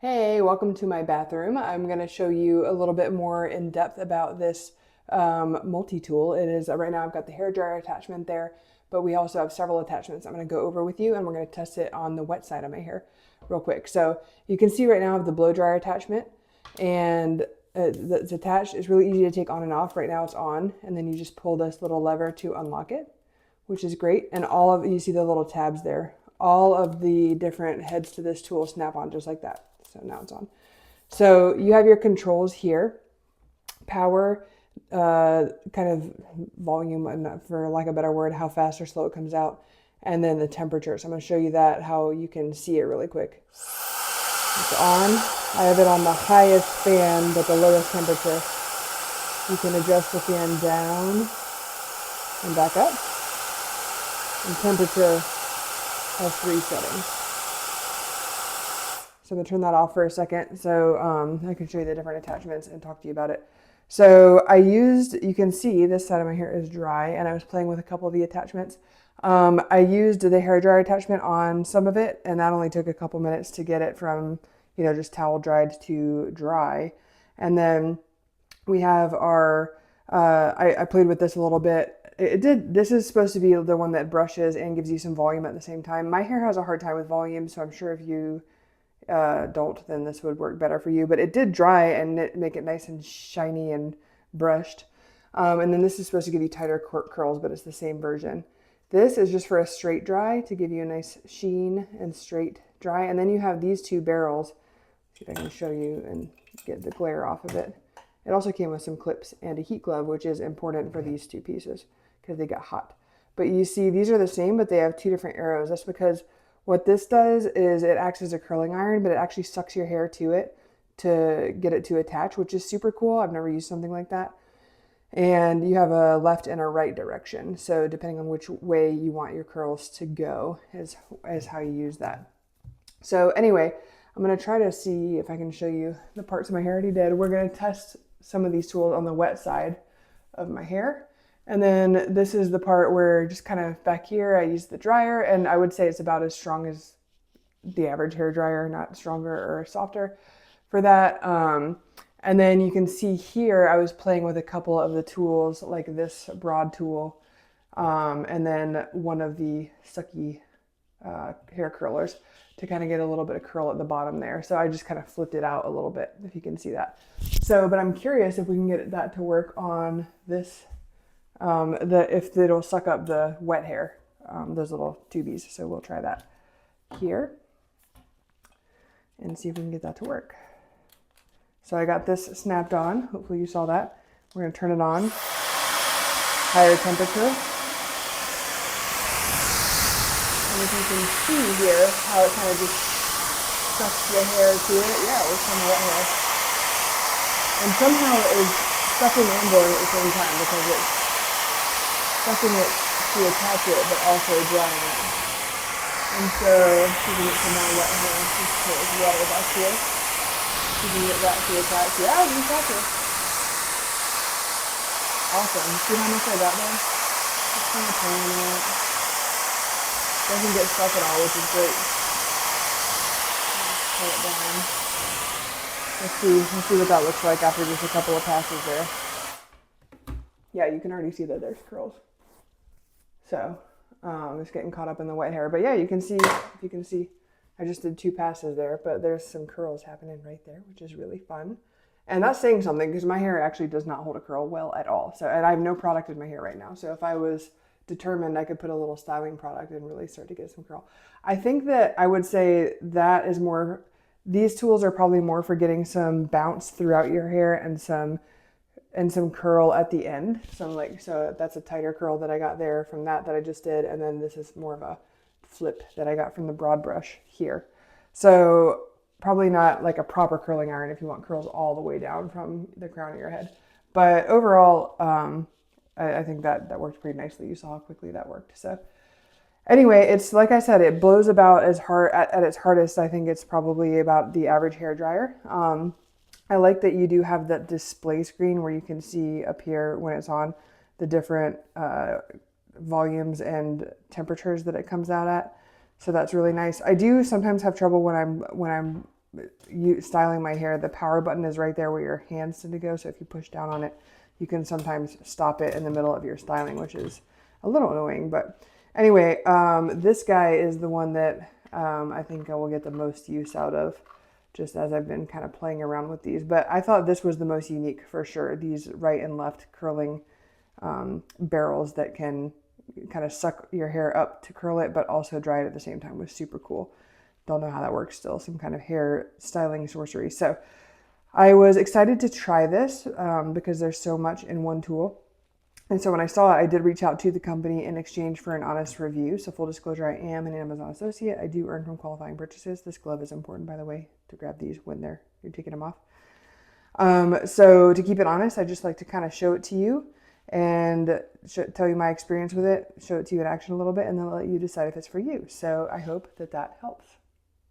Hey, welcome to my bathroom. I'm going to show you a little bit more in depth about this multi-tool. It is right now I've got the hair dryer attachment there, but we also have several attachments I'm going to go over with you, and we're going to test it on the wet side of my hair real quick. So you can see right now I have the blow dryer attachment, and it's attached. It's really easy to take on and off. Right now it's on, and then you just pull this little lever to unlock it, which is great. And all of you see the little tabs there. All of the different heads to this tool snap on just like that. So now it's on. So you have your controls here, power, kind of volume, for lack of a better word, how fast or slow it comes out, and then the temperature. So I'm going to show you that, how you can see it really quick. It's on. I have it on the highest fan, but the lowest temperature. You can adjust the fan down and back up. And temperature has 3 settings. So I'm going to turn that off for a second so I can show you the different attachments and talk to you about it. So you can see this side of my hair is dry, and I was playing with a couple of the attachments. I used the hair dryer attachment on some of it, and that only took a couple minutes to get it from, just towel dried to dry. And then we have I played with this a little bit. This is supposed to be the one that brushes and gives you some volume at the same time. My hair has a hard time with volume, so I'm sure if you don't, then this would work better for you. But it did dry and make it nice and shiny and brushed. And then this is supposed to give you tighter curls, but it's the same version. This is just for a straight dry to give you a nice sheen and straight dry. And then you have these 2 barrels. See if I can show you and get the glare off of it. It also came with some clips and a heat glove, which is important for these 2 pieces because they get hot. But you see, these are the same, but they have 2 different arrows. That's because what this does is it acts as a curling iron, but it actually sucks your hair to it to get it to attach, which is super cool. I've never used something like that. And you have a left and a right direction. So depending on which way you want your curls to go is how you use that. So anyway, I'm going to try to see if I can show you the parts of my hair I already did. We're going to test some of these tools on the wet side of my hair. And then this is the part where just kind of back here, I use the dryer, and I would say it's about as strong as the average hair dryer, not stronger or softer for that. And then you can see here, I was playing with a couple of the tools, like this broad tool, and then one of the sucky hair curlers to kind of get a little bit of curl at the bottom there. So I just kind of flipped it out a little bit, if you can see that. So, but I'm curious if we can get that to work on this, if it'll suck up the wet hair, those little tubies. So we'll try that here and see if we can get that to work. So I got this snapped on. Hopefully you saw that. We're going to turn it on. Higher temperature. And if you can see here how it kind of just sucks the hair to it. Yeah, it was kind of wet hair. And somehow it is sucking and blowing at the same time because it's sucking it to attach it, but also drying it. And so keeping it for my wet hair, just put water back here. Keeping it that to attach. Yeah, we got this. Awesome. See how much I got there? Just kind of playing it. Doesn't get stuck at all, which is great. Pull it down. Let's see what that looks like after just a couple of passes there. Yeah, you can already see that there's curls. So it's getting caught up in the wet hair. But yeah, you can see, if you can see, I just did 2 passes there, but there's some curls happening right there, which is really fun. And that's saying something because my hair actually does not hold a curl well at all. So, and I have no product in my hair right now. So if I was determined, I could put a little styling product and really start to get some curl. I think that I would say that is more, these tools are probably more for getting some bounce throughout your hair and some curl at the end. So that's a tighter curl that I got there from that I just did. And then this is more of a flip that I got from the broad brush here. So probably not like a proper curling iron if you want curls all the way down from the crown of your head. But overall, I think that worked pretty nicely. You saw how quickly that worked. So anyway, it's like I said, it blows about as hard at its hardest. I think it's probably about the average hair dryer. I like that you do have that display screen where you can see up here when it's on the different volumes and temperatures that it comes out at. So that's really nice. I do sometimes have trouble when I'm styling my hair. The power button is right there where your hands tend to go. So if you push down on it, you can sometimes stop it in the middle of your styling, which is a little annoying. But anyway, this guy is the one that I think I will get the most use out of, just as I've been kind of playing around with these. But I thought this was the most unique for sure. These right and left curling barrels that can kind of suck your hair up to curl it, but also dry it at the same time was super cool. Don't know how that works still, some kind of hair styling sorcery. So I was excited to try this because there's so much in one tool. And so when I saw it, I did reach out to the company in exchange for an honest review. So full disclosure, I am an Amazon associate. I do earn from qualifying purchases. This glove is important, by the way, to grab these when you're taking them off. So to keep it honest, I just like to kind of show it to you and tell you my experience with it, show it to you in action a little bit, and then let you decide if it's for you. So I hope that helps.